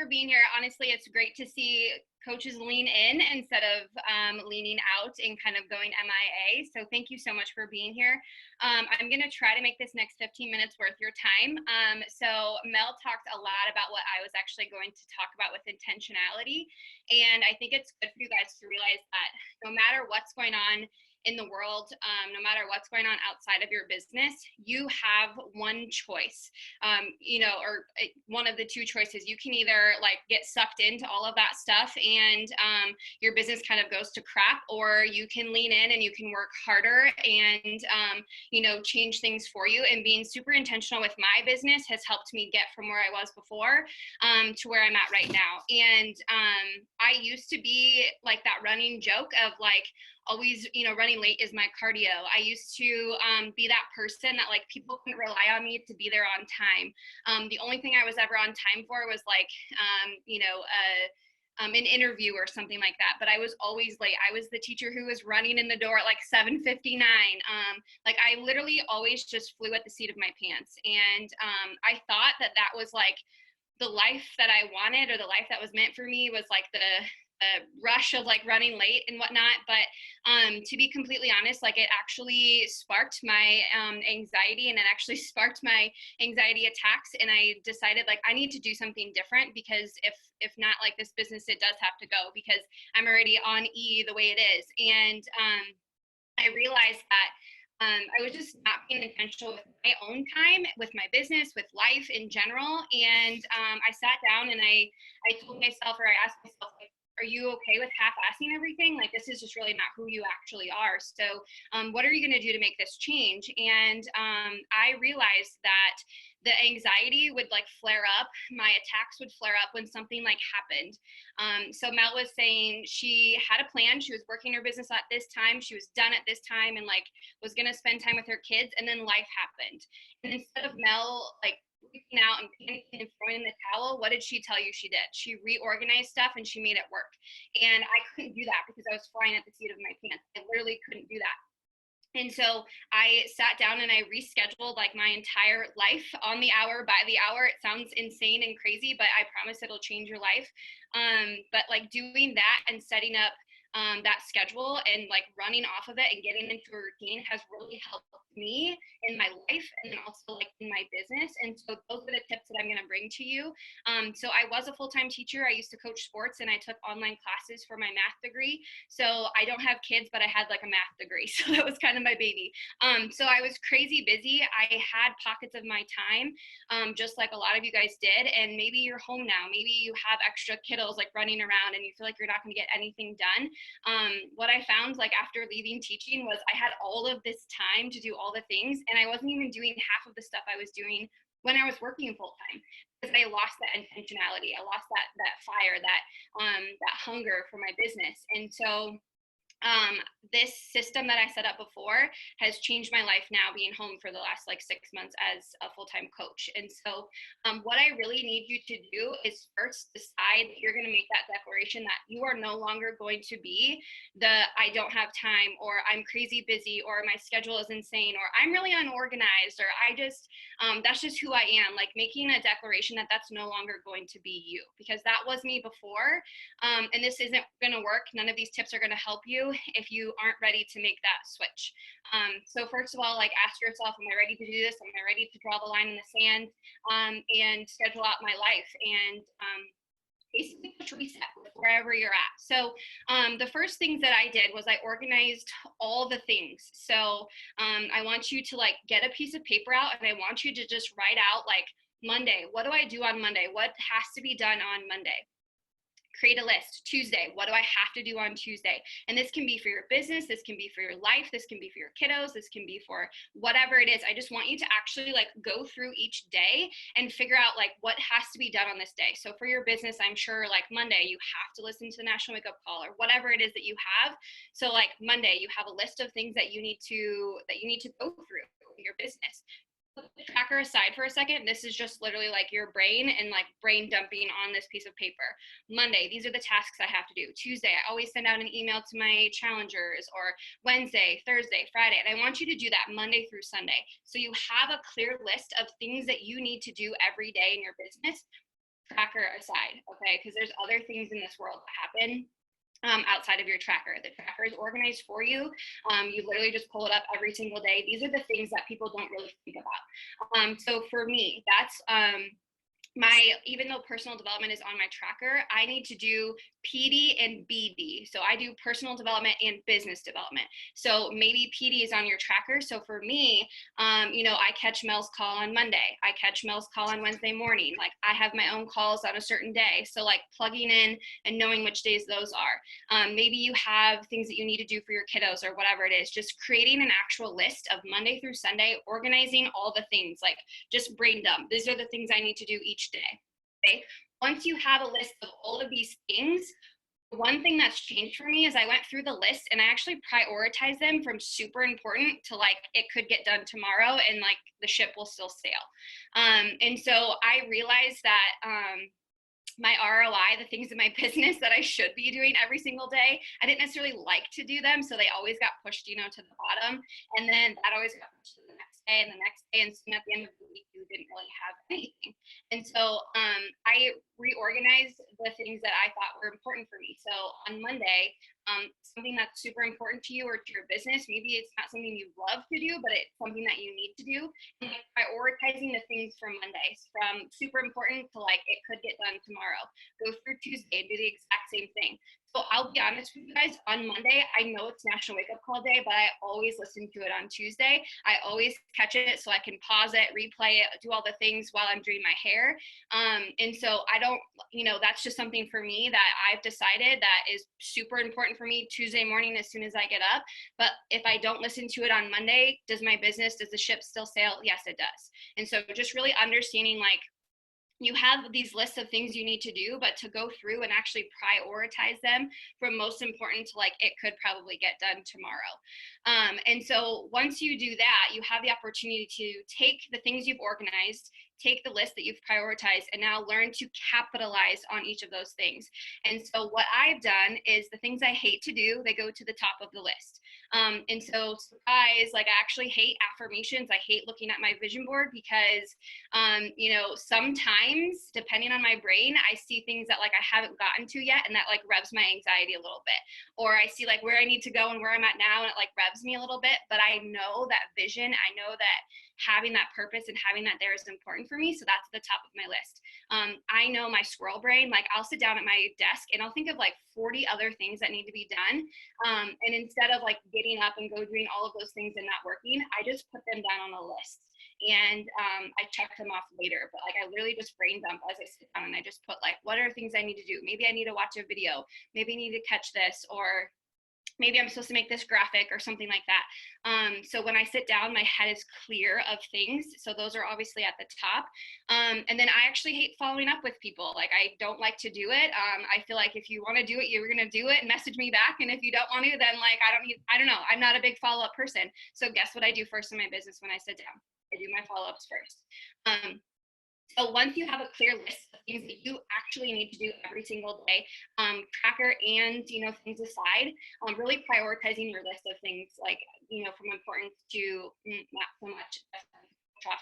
for being here. Honestly, it's great to see coaches lean in instead of leaning out and kind of going MIA. So thank you so much for being here. I'm going to try to make this next 15 minutes worth your time. So Mel talked a lot about what I was actually going to talk about with intentionality. And I think it's good for you guys to realize that no matter what's going on in the world, no matter what's going on outside of your business, you have one choice, or one of the two choices. You can either like get sucked into all of that stuff and your business kind of goes to crap, or you can lean in and you can work harder and, change things for you. And being super intentional with my business has helped me get from where I was before to where I'm at right now. And I used to be like that running joke of like, always, running late is my cardio. I used to be that person that like people couldn't rely on me to be there on time. The only thing I was ever on time for was like, an interview or something like that, but I was always late. I was the teacher who was running in the door at like 7:59. Like I literally always just flew at the seat of my pants. And I thought that that was like the life that I wanted, or the life that was meant for me, was like the rush of like running late and whatnot. But to be completely honest, like it actually sparked my anxiety, and it actually sparked my anxiety attacks. And I decided like I need to do something different, because if not, like this business, it does have to go, because I'm already on E the way it is. And I realized that I was just not being intentional with my own time, with my business, with life in general. And I sat down and I told myself, or I asked myself, like, are you okay with half-assing everything? Like, this is just really not who you actually are. So what are you going to do to make this change? And I realized that the anxiety would like flare up. My attacks would flare up when something like happened. So Mel was saying she had a plan. She was working her business at this time. She was done at this time and like was going to spend time with her kids. And then life happened. And instead of Mel like freaking out and panicking and throwing in the towel, what did she tell you she did? She reorganized stuff and she made it work. And I couldn't do that because I was flying at the seat of my pants. I literally couldn't do that. And so I sat down and I rescheduled like my entire life on the hour, by the hour. It sounds insane and crazy, but I promise it'll change your life. But like doing that and setting up that schedule and like running off of it and getting into a routine has really helped me in my life, and then also like in my business. And so those are the tips that I'm going to bring to you. So I was a full-time teacher. I used to coach sports and I took online classes for my math degree. So I don't have kids, but I had like a math degree. So that was kind of my baby. So I was crazy busy. I had pockets of my time, just like a lot of you guys did. And maybe you're home now. Maybe you have extra kiddos like running around and you feel like you're not going to get anything done. What I found like after leaving teaching was I had all of this time to do all the things, and I wasn't even doing half of the stuff I was doing when I was working full time, because I lost that intentionality. I lost that fire, that hunger for my business. And so this system that I set up before has changed my life now, being home for the last like 6 months as a full-time coach. And so what I really need you to do is first decide that you're going to make that declaration that you are no longer going to be the I don't have time, or I'm crazy busy, or my schedule is insane, or I'm really unorganized, or I just that's just who I am. Like making a declaration that that's no longer going to be you, because that was me before. And this isn't going to work. None of these tips are going to help you if you aren't ready to make that switch. So first of all, like ask yourself, am I ready to do this? Am I ready to draw the line in the sand and schedule out my life? And basically push reset wherever you're at. So the first things that I did was I organized all the things. So I want you to like get a piece of paper out, and I want you to just write out like Monday, what do I do on Monday? What has to be done on Monday? Create a list. Tuesday, what do I have to do on Tuesday? And this can be for your business, this can be for your life, this can be for your kiddos, this can be for whatever it is. I just want you to actually like go through each day and figure out like what has to be done on this day. So for your business, I'm sure like Monday, you have to listen to the National Wake Up Call, or whatever it is that you have. So like Monday, you have a list of things that you need to go through in your business. Put the tracker aside for a second. This is just literally like your brain and like brain dumping on this piece of paper. Monday, these are the tasks I have to do. Tuesday, I always send out an email to my challengers, or Wednesday, Thursday, Friday. And I want you to do that Monday through Sunday. So you have a clear list of things that you need to do every day in your business. tracker aside, okay? Because there's other things in this world that happen outside of your tracker. The tracker is organized for you. You literally just pull it up every single day. These are the things that people don't really think about. So for me, that's even though personal development is on my tracker, I need to do PD and BD. So I do personal development and business development. So maybe PD is on your tracker. So for me, I catch Mel's call on Monday. I catch Mel's call on Wednesday morning. Like I have my own calls on a certain day. So like plugging in and knowing which days those are. Maybe you have things that you need to do for your kiddos or whatever it is. Just creating an actual list of Monday through Sunday, organizing all the things, like just brain dump. These are the things I need to do each day. Okay. Once you have a list of all of these things, one thing that's changed for me is I went through the list and I actually prioritized them from super important to like it could get done tomorrow and like the ship will still sail. And so I realized that my ROI, the things in my business that I should be doing every single day, I didn't necessarily like to do them. So they always got pushed, to the bottom. And then that always got pushed to the next day and the next day. And soon at the end of the week, you didn't really have anything. And so I reorganized the things that I thought were important for me. So on Monday, something that's super important to you or to your business, maybe it's not something you love to do, but it's something that you need to do. And prioritizing the things from Mondays, from super important to like it could get done tomorrow. Go through Tuesday and do the exact same thing. So I'll be honest with you guys, on Monday, I know it's National Wake Up Call Day, but I always listen to it on Tuesday. I always catch it so I can pause it, replay it, do all the things while I'm doing my hair. And so I don't, that's just something for me that I've decided that is super important for me Tuesday morning as soon as I get up. But if I don't listen to it on Monday, does the ship still sail? Yes, it does. And so just really understanding like, you have these lists of things you need to do, but to go through and actually prioritize them from most important to like, it could probably get done tomorrow. And so once you do that, you have the opportunity to take the things you've organized, take the list that you've prioritized, and now learn to capitalize on each of those things. And so what I've done is the things I hate to do, they go to the top of the list. And so surprise, like I actually hate affirmations. I hate looking at my vision board because, sometimes depending on my brain, I see things that like I haven't gotten to yet. And that like revs my anxiety a little bit, or I see like where I need to go and where I'm at now. And it like revs me a little bit, but I know that vision, I know that having that purpose and having that there is important for me. So that's the top of my list. I know my squirrel brain, like I'll sit down at my desk and I'll think of like 40 other things that need to be done. And instead of like getting up and go doing all of those things and not working, I just put them down on a list. And I check them off later, but like I literally just brain dump as I sit down and I just put like, what are things I need to do? Maybe I need to watch a video, maybe I need to catch this, or maybe I'm supposed to make this graphic or something like that. So when I sit down, my head is clear of things. So those are obviously at the top. And then I actually hate following up with people. Like I don't like to do it. I feel like if you want to do it, you're going to do it and message me back. And if you don't want to, then like, I don't know. I'm not a big follow-up person. So guess what I do first in my business when I sit down? I do my follow-ups first. So once you have a clear list of things that you actually need to do every single day, tracker and, things aside, really prioritizing your list of things like, from importance to not so much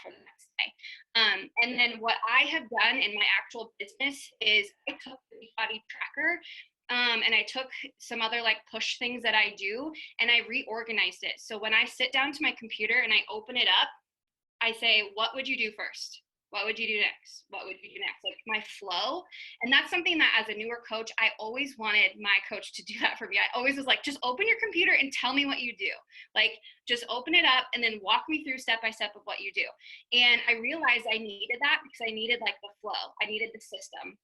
for the next day. And then what I have done in my actual business is I took the Beachbody tracker and I took some other like push things that I do and I reorganized it. So when I sit down to my computer and I open it up, I say, what would you do first? What would you do next? What would you do next? Like my flow. And that's something that as a newer coach, I always wanted my coach to do that for me. I always was like, just open your computer and tell me what you do. Like, just open it up and then walk me through step by step of what you do. And I realized I needed that because I needed like the flow. I needed the system.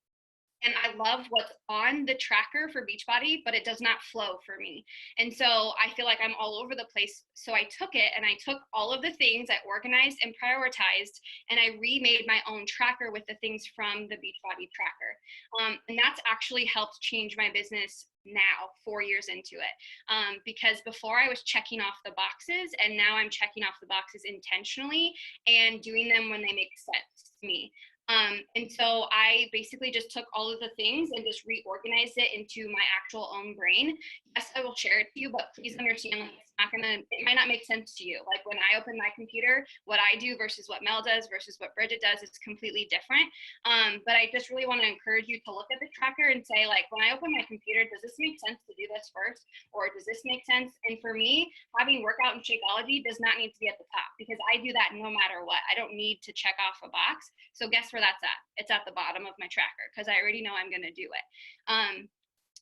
And I love what's on the tracker for Beachbody, but it does not flow for me. And so I feel like I'm all over the place. So I took it and I took all of the things I organized and prioritized, and I remade my own tracker with the things from the Beachbody tracker. And that's actually helped change my business now, 4 years into it. Because before I was checking off the boxes, and now I'm checking off the boxes intentionally and doing them when they make sense to me. And so I basically just took all of the things and just reorganized it into my actual own brain. Yes, I will share it to you, but please understand, like, it's not gonna, it might not make sense to you. Like when I open my computer, what I do versus what Mel does versus what Bridget does is completely different. But I just really want to encourage you to look at the tracker and say, like, when I open my computer, does this make sense to do this first? Or does this make sense? And for me, having workout and Shakeology does not need to be at the top, because I do that no matter what. I don't need to check off a box. So guess where that's at? It's at the bottom of my tracker, because I already know I'm going to do it.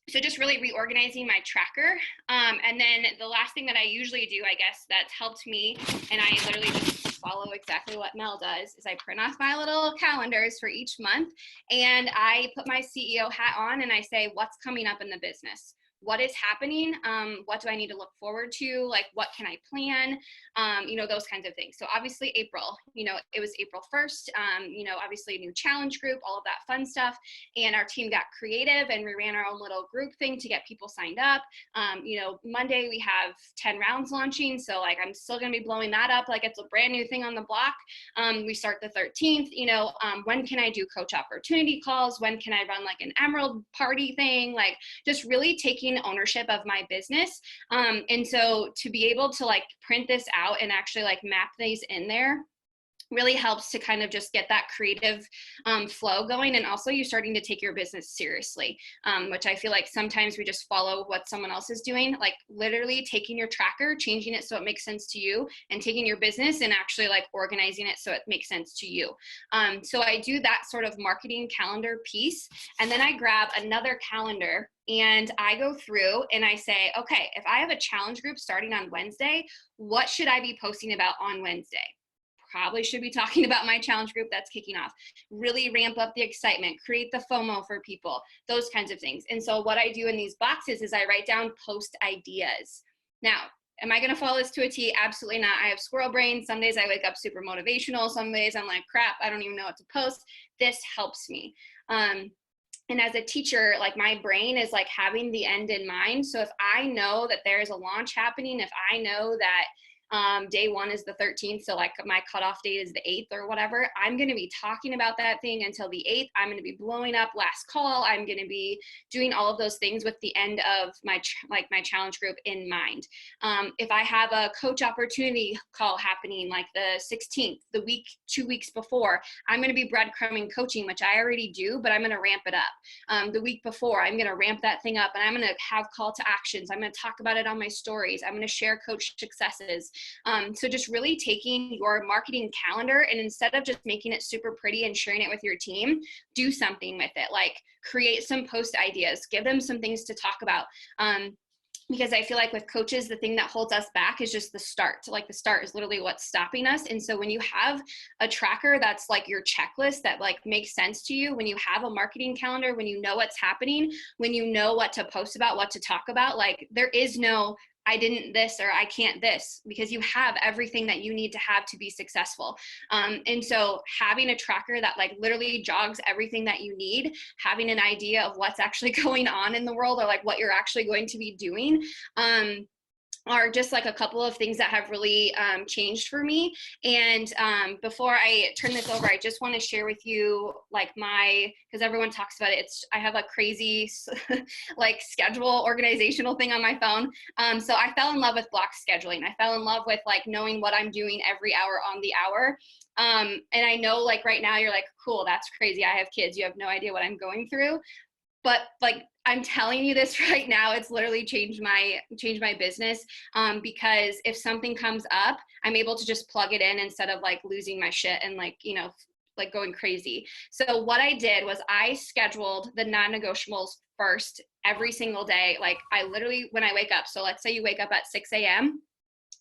So just really reorganizing my tracker. And then the last thing that I usually do, I guess, that's helped me, and I literally just follow exactly what Mel does, is I print off my little calendars for each month, and I put my CEO hat on and I say, what's coming up in the business? What is happening? What do I need to look forward to? Like, what can I plan? Those kinds of things. So obviously April, it was April 1st, obviously a new challenge group, all of that fun stuff. And our team got creative and we ran our own little group thing to get people signed up. Monday we have 10 rounds launching. So like, I'm still going to be blowing that up. Like it's a brand new thing on the block. We start the 13th, when can I do coach opportunity calls? When can I run like an emerald party thing? Like just really taking ownership of my business. And so to be able to like print this out and actually like map these in there really helps to kind of just get that creative flow going. And also you're starting to take your business seriously, which I feel like sometimes we just follow what someone else is doing, like literally taking your tracker, changing it so it makes sense to you, and taking your business and actually like organizing it so it makes sense to you. So I do that sort of marketing calendar piece. And then I grab another calendar and I go through and I say, okay, if I have a challenge group starting on Wednesday, what should I be posting about on Wednesday? Probably should be talking about my challenge group that's kicking off. Really ramp up the excitement, create the FOMO for people, those kinds of things. And so what I do in these boxes is I write down post ideas. Now, am I going to follow this to a T? Absolutely not. I have squirrel brain. Some days I wake up super motivational. Some days I'm like, crap, I don't even know what to post. This helps me. And as a teacher, like my brain is like having the end in mind. So if I know that there's a launch happening, if I know that day one is the 13th, so like my cutoff date is the 8th or whatever, I'm going to be talking about that thing until the 8th. I'm going to be blowing up last call. I'm going to be doing all of those things with the end of my my challenge group in mind. If I have a coach opportunity call happening like the 16th, the week 2 weeks before, I'm going to be breadcrumbing coaching, which I already do, but I'm going to ramp it up. The week before, I'm going to ramp that thing up, and I'm going to have call to actions. I'm going to talk about it on my stories. I'm going to share coach successes. So just really taking your marketing calendar, and instead of just making it super pretty and sharing it with your team, do something with it. Like create some post ideas, give them some things to talk about. Because I feel like with coaches, the thing that holds us back is just the start. So like the start is literally what's stopping us. And so when you have a tracker that's like your checklist that like makes sense to you, when you have a marketing calendar, when you know what's happening, when you know what to post about, what to talk about, like there is no I didn't this or I can't this, because you have everything that you need to have to be successful. And so having a tracker that like literally jogs everything that you need, having an idea of what's actually going on in the world, or like what you're actually going to be doing, are just like a couple of things that have really changed for me. And before I turn this over, I just want to share with you like because everyone talks about it, I have a crazy like schedule organizational thing on my phone. So I fell in love with block scheduling. I fell in love with like knowing what I'm doing every hour on the hour. And I know like right now you're like, cool, that's crazy. I have kids. You have no idea what I'm going through. But like, I'm telling you this right now, it's literally changed my business, because if something comes up, I'm able to just plug it in instead of like losing my shit and like, like going crazy. So what I did was I scheduled the non-negotiables first every single day. Like I literally, when I wake up, so let's say you wake up at 6 a.m.,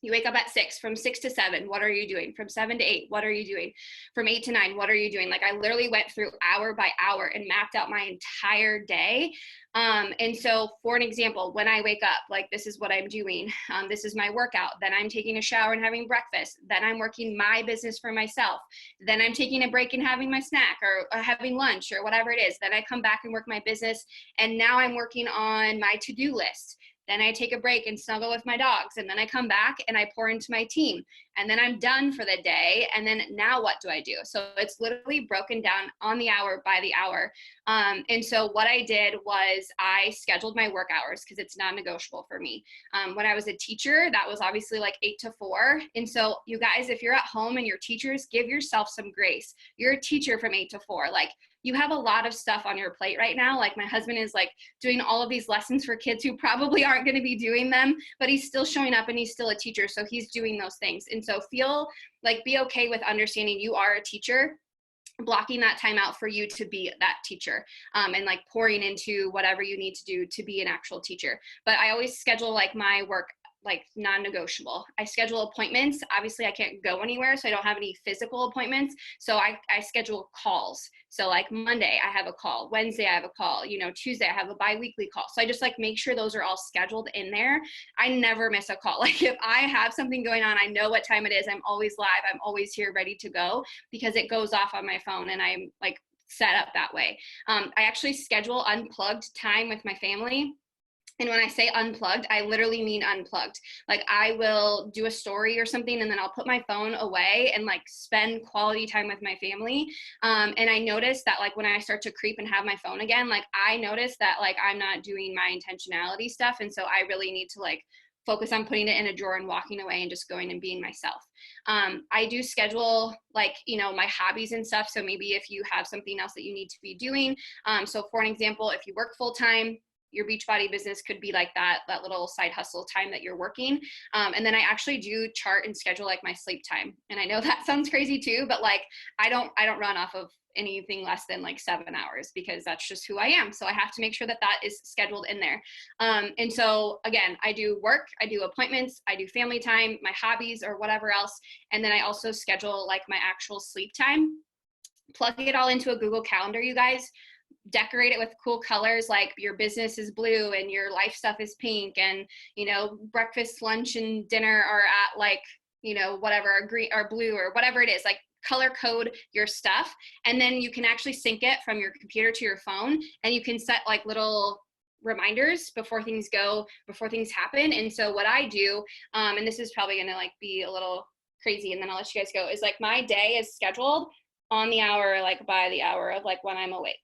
you wake up at 6, from 6 to 7, what are you doing? From 7 to 8, what are you doing? From 8 to 9, what are you doing? Like I literally went through hour by hour and mapped out my entire day. And so for an example, when I wake up, like this is what I'm doing. This is my workout. Then I'm taking a shower and having breakfast. Then I'm working my business for myself. Then I'm taking a break and having my snack or having lunch or whatever it is. Then I come back and work my business. And now I'm working on my to-do list. Then I take a break and snuggle with my dogs. And then I come back and I pour into my team. And then I'm done for the day. And then now what do I do? So it's literally broken down on the hour by the hour. And so what I did was I scheduled my work hours because it's non-negotiable for me. When I was a teacher, that was obviously like 8 to 4. And so you guys, if you're at home and you're teachers, give yourself some grace. You're a teacher from 8 to 4. Like, you have a lot of stuff on your plate right now. Like, my husband is like doing all of these lessons for kids who probably aren't going to be doing them, but he's still showing up and he's still a teacher. So he's doing those things. And so feel like, be okay with understanding you are a teacher, blocking that time out for you to be that teacher, and like pouring into whatever you need to do to be an actual teacher. But I always schedule like my work like non-negotiable. I schedule appointments. Obviously I can't go anywhere, so I don't have any physical appointments. So I schedule calls. So like Monday I have a call, Wednesday I have a call, you know, Tuesday I have a bi-weekly call. So I just like make sure those are all scheduled in there. I never miss a call. Like, if I have something going on, I know what time it is. I'm always live. I'm always here ready to go because it goes off on my phone and I'm like set up that way. I actually schedule unplugged time with my family. And when I say unplugged, I literally mean unplugged. Like, I will do a story or something and then I'll put my phone away and like spend quality time with my family. And I notice that like when I start to creep and have my phone again, like I notice that like I'm not doing my intentionality stuff. And so I really need to like focus on putting it in a drawer and walking away and just going and being myself. I do schedule like, you know, my hobbies and stuff. So maybe if you have something else that you need to be doing. So for an example, if you work full time, your Beachbody business could be like that little side hustle time that you're working. And then I actually do chart and schedule like my sleep time. And I know that sounds crazy too, but like, I don't run off of anything less than like 7 hours because that's just who I am. So I have to make sure that that is scheduled in there. And so again, I do work, I do appointments, I do family time, my hobbies or whatever else. And then I also schedule like my actual sleep time. Plug it all into a Google Calendar, you guys. Decorate it with cool colors, like your business is blue and your life stuff is pink, and you know, breakfast, lunch, and dinner are at like, you know, whatever, green or blue or whatever it is. Like, color code your stuff, and then you can actually sync it from your computer to your phone, and you can set like little reminders before things happen. And so what I do, and this is probably gonna like be a little crazy and then I'll let you guys go, is like my day is scheduled on the hour, like by the hour of like when I'm awake.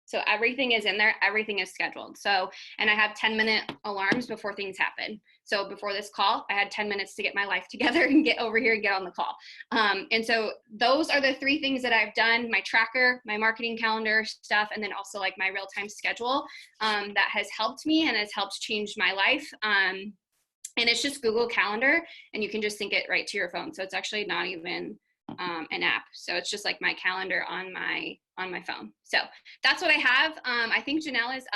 So everything is in there, everything is scheduled. So, and I have 10-minute alarms before things happen. So before this call, I had 10 minutes to get my life together and get over here and get on the call. And so those are the 3 things that I've done: my tracker, my marketing calendar stuff, and then also like my real-time schedule, that has helped me and has helped change my life. And it's just Google Calendar, and you can just sync it right to your phone. So it's actually not even an app. So it's just like my calendar on my phone. So that's what I have. I think Janelle is